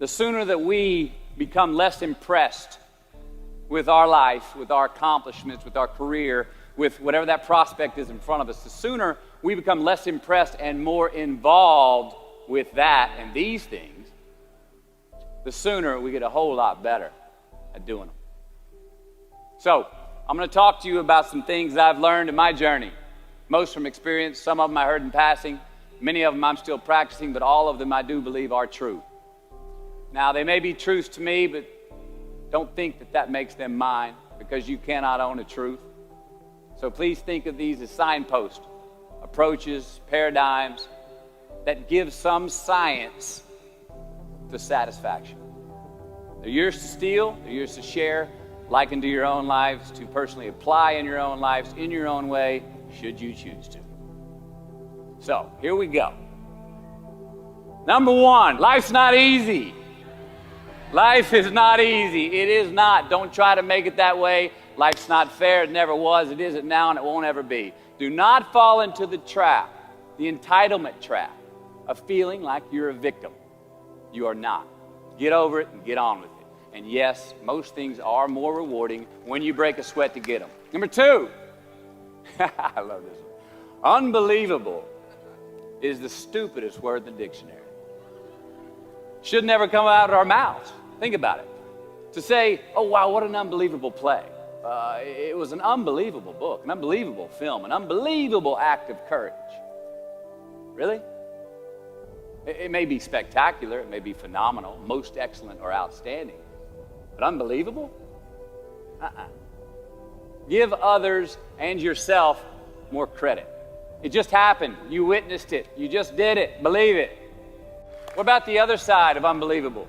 the sooner that we become less impressed with our life, with our accomplishments, with our career, with whatever that prospect is in front of us, the sooner we become less impressed and more involved with that and these things, the sooner we get a whole lot better at doing them. So, I'm going to talk to you about some things I've learned in my journey. Most from experience, some of them I heard in passing, many of them I'm still practicing, but all of them I do believe are true. Now, they may be truths to me, but don't think that that makes them mine, because you cannot own a truth. So please think of these as signposts, approaches, paradigms that give some science to satisfaction. They're yours to steal, they're yours to share, liken to your own lives, to personally apply in your own lives, in your own way, should you choose to. So, here we go. Number one, life's not easy. Life is not easy. It is not. Don't try to make it that way. Life's not fair. It never was. It isn't now, and it won't ever be. Do not fall into the trap, the entitlement trap, of feeling like you're a victim. You are not. Get over it and get on with it. And yes, most things are more rewarding when you break a sweat to get them. Number two, I love this one. Unbelievable is the stupidest word in the dictionary. Should never come out of our mouths. Think about it. To say, oh, wow, what an unbelievable play. It was an unbelievable book, an unbelievable film, an unbelievable act of courage. Really? It may be spectacular, it may be phenomenal, most excellent or outstanding, but unbelievable? Give others and yourself more credit. It just happened. You witnessed it. You just did it. Believe it. What about the other side of unbelievable?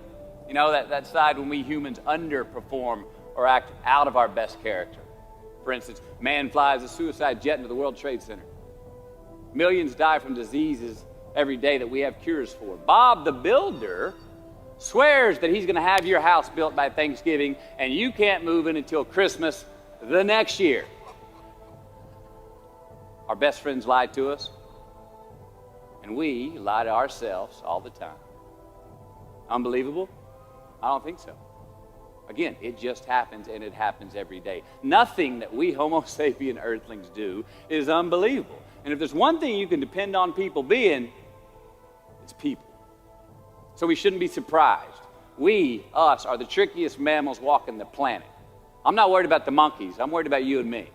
You know, that side when we humans underperform or act out of our best character. For instance, man flies a suicide jet into the World Trade Center. Millions die from diseases every day that we have cures for. Bob the Builder swears that he's going to have your house built by Thanksgiving, and you can't move in until Christmas the next year. Our best friends lie to us, and we lie to ourselves all the time. Unbelievable? I don't think so. Again, it just happens, and it happens every day. Nothing that we Homo sapien earthlings do is unbelievable. And if there's one thing you can depend on people being, it's people. So we shouldn't be surprised. We, us, are the trickiest mammals walking the planet. I'm not worried about the monkeys. I'm worried about you and me.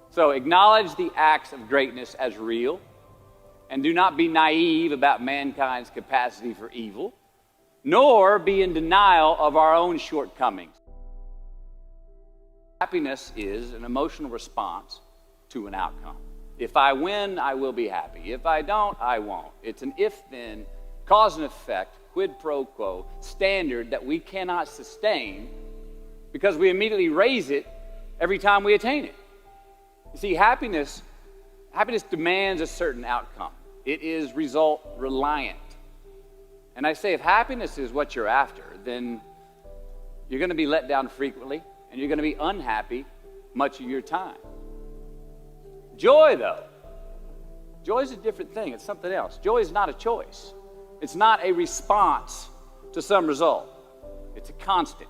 So acknowledge the acts of greatness as real, and do not be naive about mankind's capacity for evil, nor be in denial of our own shortcomings. Happiness is an emotional response to an outcome. If I win, I will be happy. If I don't, I won't. It's an if-then, cause and effect, quid pro quo standard that we cannot sustain because we immediately raise it every time we attain it. You see, happiness demands a certain outcome. It is result reliant. And I say if happiness is what you're after, then you're going to be let down frequently, and you're going to be unhappy much of your time. Joy, though, joy is a different thing. It's something else. Joy is not a choice. It's not a response to some result. It's a constant.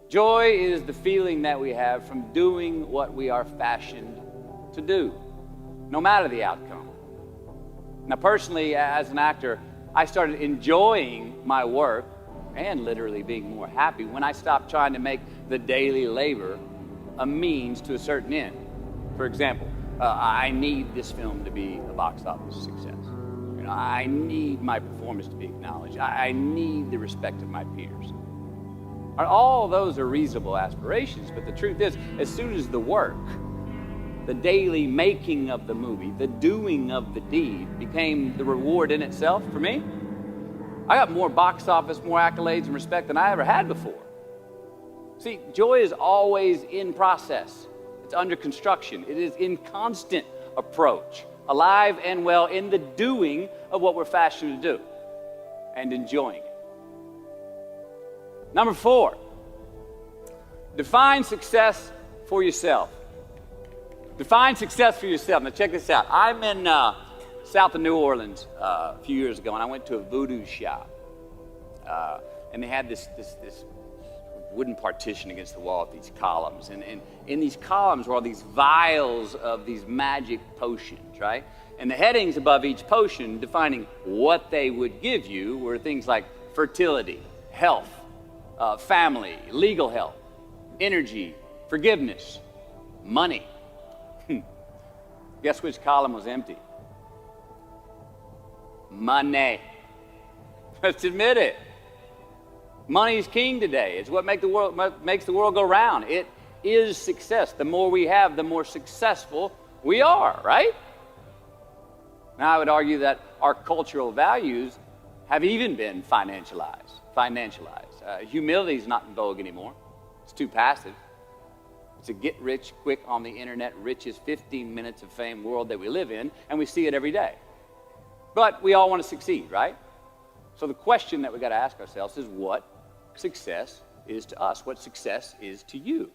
Joy is the feeling that we have from doing what we are fashioned to do, no matter the outcome. Now, personally, as an actor, I started enjoying my work and literally being more happy when I stopped trying to make the daily labor a means to a certain end. For example, I need this film to be a box office success. You know, I need my performance to be acknowledged. I need the respect of my peers. All of those are reasonable aspirations, but the truth is, as soon as the work, the daily making of the movie, the doing of the deed became the reward in itself for me, I got more box office, more accolades and respect than I ever had before. See, joy is always in process. It's under construction. It is in constant approach, alive and well in the doing of what we're fashioned to do and enjoying it. Number 4, define success for yourself. Define success for yourself. Now check this out. I'm in south of New Orleans a few years ago, and I went to a voodoo shop. and they had this wooden partition against the wall with these columns. And in these columns were all these vials of these magic potions, right? And the headings above each potion defining what they would give you were things like fertility, health, family, legal help, energy, forgiveness, money. Guess which column was empty? Money. Let's admit it. Money's king today. It's what makes the world go round. It is success. The more we have, the more successful we are, right? Now, I would argue that our cultural values have even been financialized. Humility is not in vogue anymore. It's too passive. It's a get rich quick on the internet, richest 15 minutes of fame world that we live in, and we see it every day. But we all want to succeed, right? So the question that we got to ask ourselves is what success is to us, what success is to you.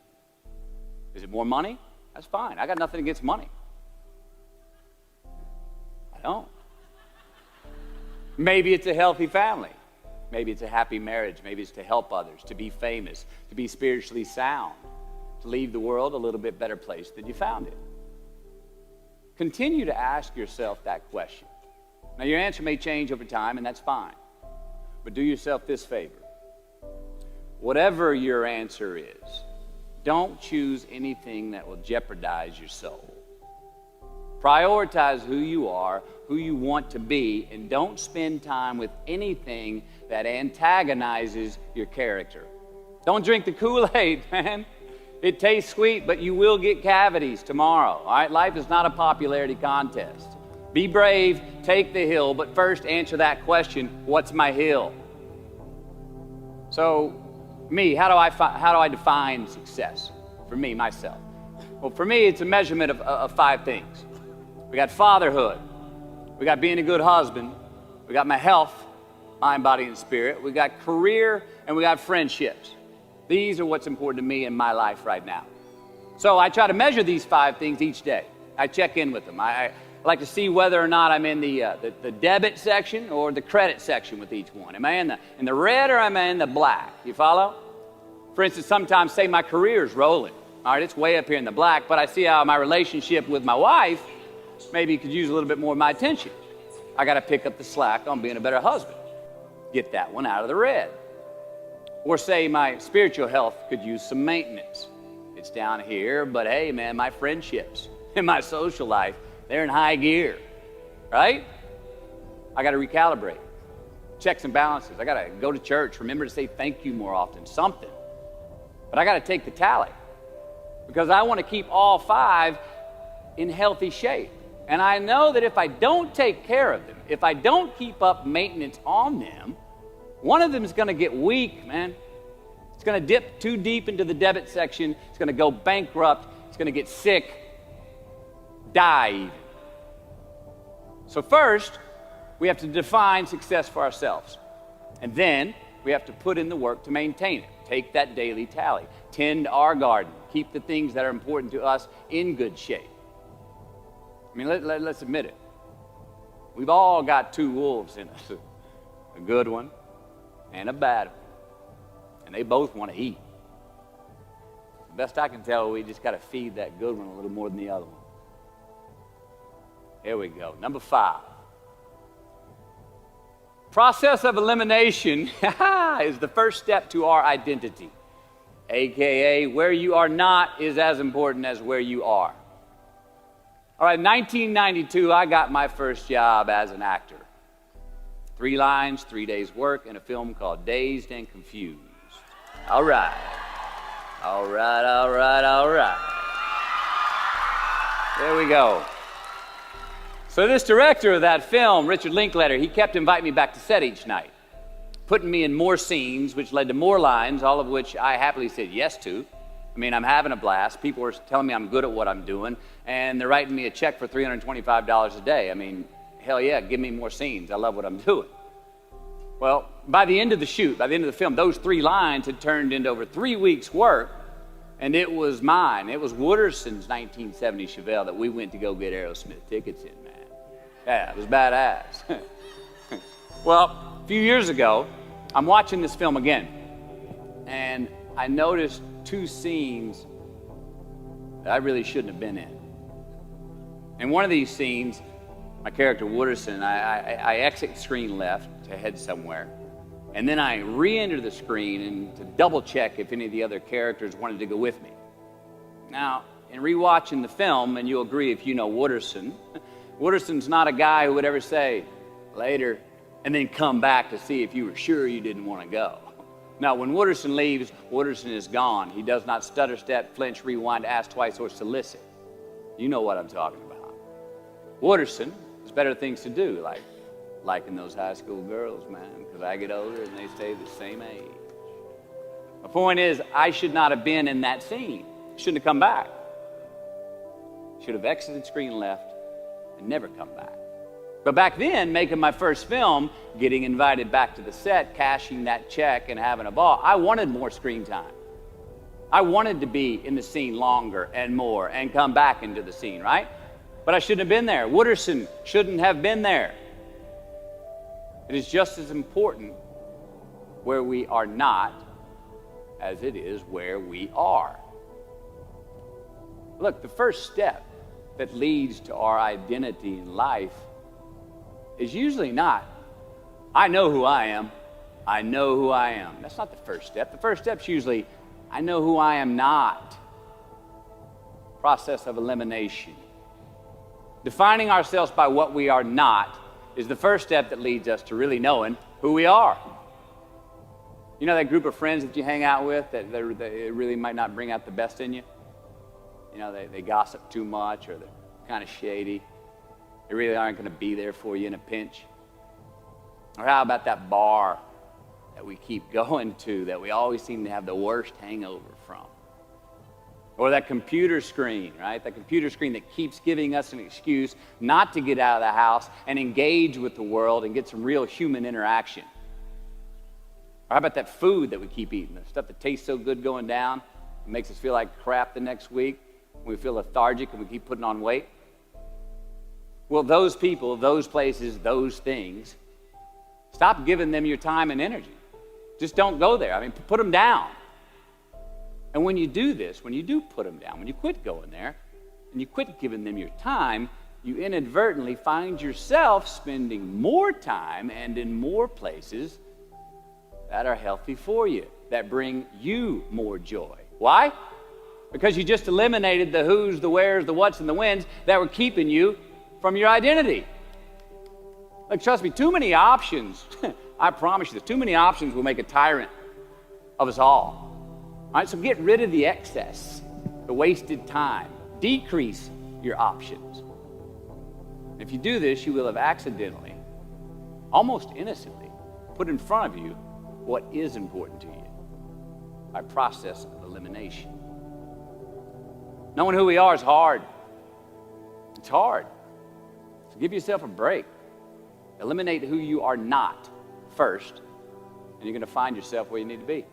Is it more money? That's fine. I got nothing against money. I don't. Maybe it's a healthy family. Maybe it's a happy marriage. Maybe it's to help others, to be famous, to be spiritually sound, to leave the world a little bit better place than you found it. Continue to ask yourself that question. Now, your answer may change over time, and that's fine. But do yourself this favor. Whatever your answer is, don't choose anything that will jeopardize your soul. Prioritize who you are, who you want to be, and don't spend time with anything that antagonizes your character. Don't drink the Kool-Aid, man. It tastes sweet, but you will get cavities tomorrow. All right? Life is not a popularity contest. Be brave, take the hill, but first answer that question, what's my hill? So, how do I define success? For me, myself. Well, for me, it's a measurement of 5 things. We got fatherhood. We got being a good husband. We got my health, mind, body, and spirit. We got career, and we got friendships. These are what's important to me in my life right now. So I try to measure these 5 things each day. I check in with them. I like to see whether or not I'm in the debit section or the credit section with each one. Am I in the red or am I in the black? You follow? For instance, sometimes say my career is rolling. All right, it's way up here in the black, but I see how my relationship with my wife maybe could use a little bit more of my attention. I got to pick up the slack on being a better husband. Get that one out of the red. Or say my spiritual health could use some maintenance. It's down here, but hey, man, my friendships and my social life, they're in high gear, right? I got to recalibrate. Checks and balances. I got to go to church. Remember to say thank you more often. Something. But I got to take the tally because I want to keep all 5 in healthy shape. And I know that if I don't take care of them, if I don't keep up maintenance on them, one of them is going to get weak, man. It's going to dip too deep into the debit section. It's going to go bankrupt. It's going to get sick, die even. So first, we have to define success for ourselves. And then we have to put in the work to maintain it. Take that daily tally. Tend our garden. Keep the things that are important to us in good shape. I mean, let's admit it. We've all got 2 wolves in us. A good one and a bad one. And they both want to eat. The best I can tell, we just got to feed that good one a little more than the other one. Here we go. Number 5. Process of elimination is the first step to our identity. AKA, where you are not is as important as where you are. All right, 1992, I got my first job as an actor. 3 lines, 3 days work in a film called Dazed and Confused. All right. All right, all right, all right. There we go. So this director of that film, Richard Linklater, he kept inviting me back to set each night, putting me in more scenes, which led to more lines, all of which I happily said yes to. I mean, I'm having a blast. People are telling me I'm good at what I'm doing, and they're writing me a check for $325 a day. I mean, hell yeah, give me more scenes. I love what I'm doing. Well, by the end of the shoot, by the end of the film, those 3 lines had turned into over 3 weeks' work, and it was mine. It was Wooderson's 1970 Chevelle that we went to go get Aerosmith tickets in, man. Yeah, it was badass. Well, a few years ago, I'm watching this film again, and I noticed two scenes that I really shouldn't have been in. In one of these scenes, my character Wooderson, I exit screen left to head somewhere, and then I re-enter the screen and to double check if any of the other characters wanted to go with me. Now, in rewatching the film, and you'll agree if you know Wooderson, Wooderson's not a guy who would ever say, later, and then come back to see if you were sure you didn't want to go. Now, when Wooderson leaves, Wooderson is gone. He does not stutter, step, flinch, rewind, ask twice, or solicit. You know what I'm talking about. Wooderson has better things to do, like liking those high school girls, man, because I get older and they stay the same age. My point is, I should not have been in that scene. Shouldn't have come back. Should have exited screen left and never come back. But back then, making my first film, getting invited back to the set, cashing that check and having a ball, I wanted more screen time. I wanted to be in the scene longer and more and come back into the scene, right? But I shouldn't have been there. Wooderson shouldn't have been there. It is just as important where we are not as it is where we are. Look, the first step that leads to our identity in life is usually not, I know who I am. I know who I am. That's not the first step. The first step's usually, I know who I am not. Process of elimination. Defining ourselves by what we are not is the first step that leads us to really knowing who we are. You know that group of friends that you hang out with that they really might not bring out the best in you? You know, they gossip too much, or they're kind of shady. They really aren't going to be there for you in a pinch. Or how about that bar that we keep going to that we always seem to have the worst hangover from? Or that computer screen, right? That computer screen that keeps giving us an excuse not to get out of the house and engage with the world and get some real human interaction. Or how about that food that we keep eating, the stuff that tastes so good going down, it makes us feel like crap the next week, we feel lethargic and we keep putting on weight? Well, those people, those places, those things, stop giving them your time and energy. Just don't go there. I mean, put them down. And when you do this, when you do put them down, when you quit going there, and you quit giving them your time, you inadvertently find yourself spending more time and in more places that are healthy for you, that bring you more joy. Why? Because you just eliminated the who's, the where's, the what's, and the when's that were keeping you from your identity. Like, trust me, too many options, I promise you this, too many options will make a tyrant of us all. All right, so get rid of the excess, the wasted time. Decrease your options. If you do this, you will have accidentally, almost innocently, put in front of you what is important to you by process of elimination. Knowing who we are is hard. It's hard. So give yourself a break. Eliminate who you are not first, and you're going to find yourself where you need to be.